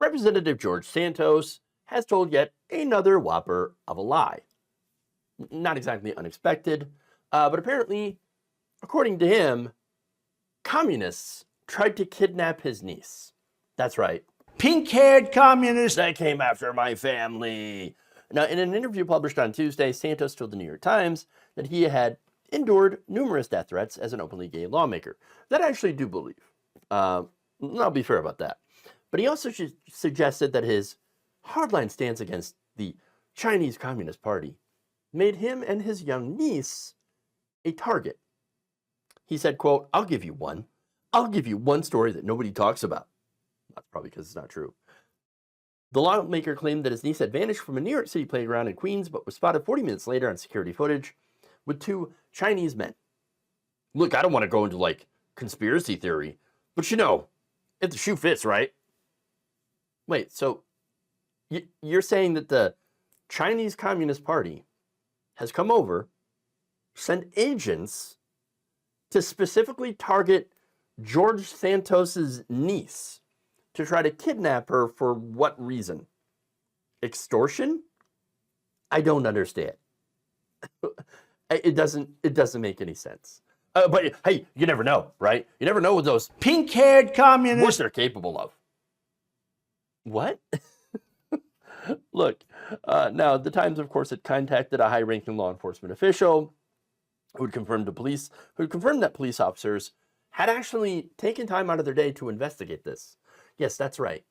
Representative George Santos has told yet another whopper of a lie. Not exactly unexpected, but apparently, according to him, communists tried to kidnap his niece. That's right. Pink-haired communists that came after my family. Now, in an interview published on Tuesday, Santos told the New York Times that he had endured numerous death threats as an openly gay lawmaker. That I actually do believe. I'll be fair about that. But he also suggested that his hardline stance against the Chinese Communist Party made him and his young niece a target. He said, quote, I'll give you one. I'll give you one story that nobody talks about. That's probably because it's not true. The lawmaker claimed that his niece had vanished from a New York City playground in Queens, but was spotted 40 minutes later on security footage with two Chinese men. Look, I don't want to go into like conspiracy theory, but you know, if the shoe fits, right? Wait, so you're saying that the Chinese Communist Party has come over, sent agents to specifically target George Santos's niece to try to kidnap her for what reason? Extortion? I don't understand. It doesn't make any sense. But hey, you never know, right? You never know what those pink-haired communists what they're capable of. What? Look, now the Times, of course, had contacted a high-ranking law enforcement official who had confirmed that police officers had actually taken time out of their day to investigate this. Yes, that's right.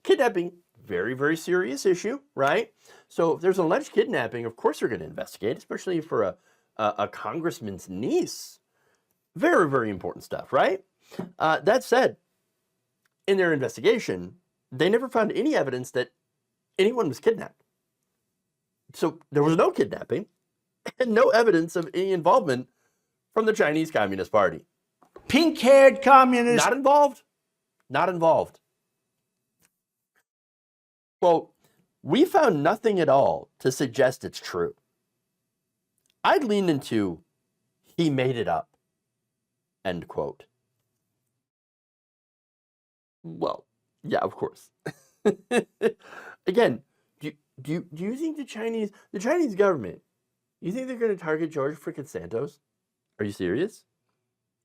Kidnapping, very, very serious issue, right? So if there's an alleged kidnapping, of course they're going to investigate, especially for a congressman's niece. Very, very important stuff, right? That said, in their investigation, they never found any evidence that anyone was kidnapped. So there was no kidnapping and no evidence of any involvement from the Chinese Communist Party. Pink-haired communists. Not involved. Not involved. Quote, we found nothing at all to suggest it's true. I'd lean into, he made it up, end quote. Well, yeah, of course. Again, do you think the Chinese government, you think they're going to target George freaking Santos? Are you serious?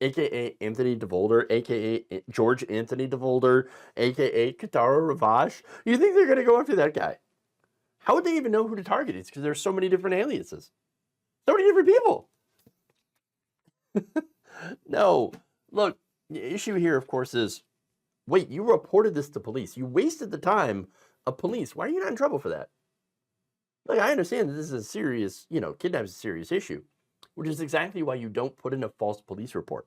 AKA Anthony DeVolder, AKA George Anthony DeVolder, AKA Katara Ravash. You think they're going to go after that guy? How would they even know who to target? It's because there's so many different aliases. So many different people. No. Look, the issue here, of course, is, wait, you reported this to police. You wasted the time of police. Why are you not in trouble for that? Like, I understand that this is a serious, kidnapping is a serious issue, which is exactly why you don't put in a false police report.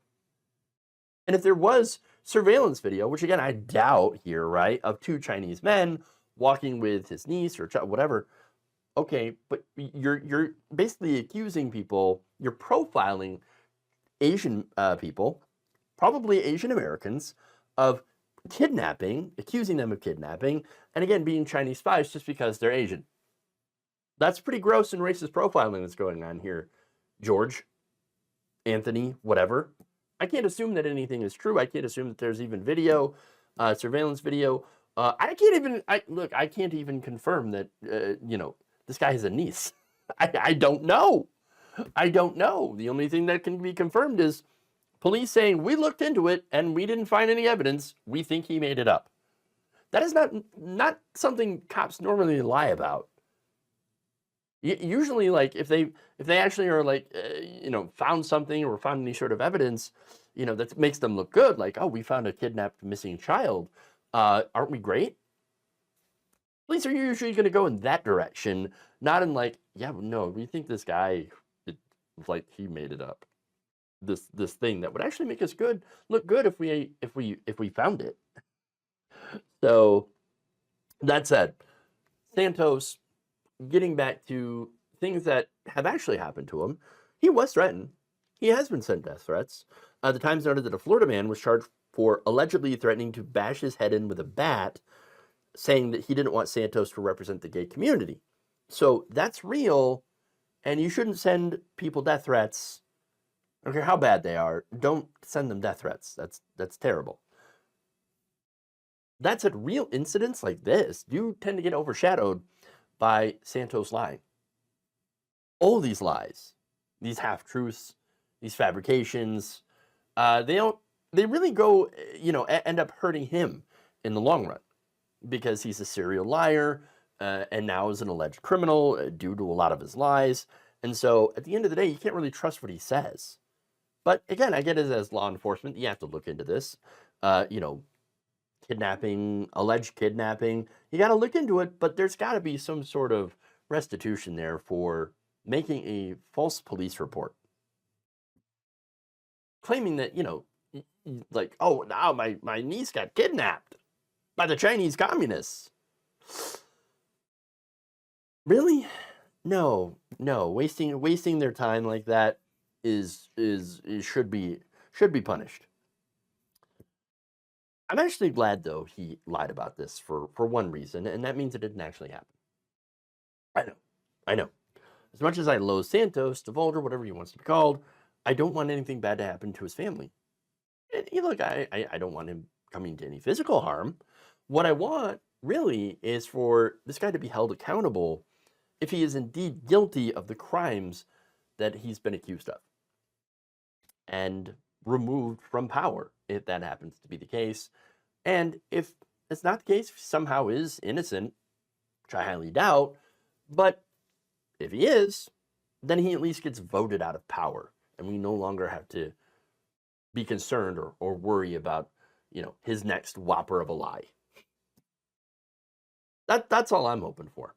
And if there was surveillance video, which again, I doubt here, right, of two Chinese men walking with his niece or whatever, okay, but you're basically accusing people, you're profiling Asian people, probably Asian Americans, of kidnapping, accusing them of kidnapping, and again, being Chinese spies just because they're Asian. That's pretty gross and racist profiling that's going on here, George, Anthony, whatever. I can't assume that anything is true. I can't assume that there's even video, surveillance video. I can't even confirm that, this guy has a niece. I don't know. I don't know. The only thing that can be confirmed is police saying, we looked into it and we didn't find any evidence. We think he made it up. That is not something cops normally lie about. Usually, like, if they actually are like, found something or found any sort of evidence, that makes them look good. Like, oh, we found a kidnapped missing child. Aren't we great? Police are usually going to go in that direction, not in like, yeah, no, we think this guy, he made it up. This thing that would actually make us look good if we found it. So that said, Santos, getting back to things that have actually happened to him, he was threatened. He has been sent death threats. The Times noted that a Florida man was charged for allegedly threatening to bash his head in with a bat, saying that he didn't want Santos to represent the gay community. So that's real, and you shouldn't send people death threats. I don't care how bad they are. Don't send them death threats. That's terrible. That said, real incidents like this do tend to get overshadowed by Santos lying. All these lies, these half truths, these fabrications, they don't. They really go, end up hurting him in the long run because he's a serial liar and now is an alleged criminal due to a lot of his lies. And so, at the end of the day, you can't really trust what he says. But again, I get it as law enforcement. You have to look into this. You know, kidnapping, alleged kidnapping. You got to look into it, but there's got to be some sort of restitution there for making a false police report, claiming that, like, oh, now my niece got kidnapped by the Chinese communists. Really? No, no. Wasting their time like that is should be punished. I'm actually glad though he lied about this for one reason, and that means it didn't actually happen. I know, I know. As much as I loathe Santos, DeVolder, whatever he wants to be called, I don't want anything bad to happen to his family. And look, I don't want him coming to any physical harm. What I want really is for this guy to be held accountable if he is indeed guilty of the crimes that he's been accused of, and removed from power if that happens to be the case. And if it's not the case, if he somehow is innocent, which I highly doubt, but if he is, then he at least gets voted out of power, and we no longer have to be concerned or worry about, his next whopper of a lie. That's all I'm hoping for.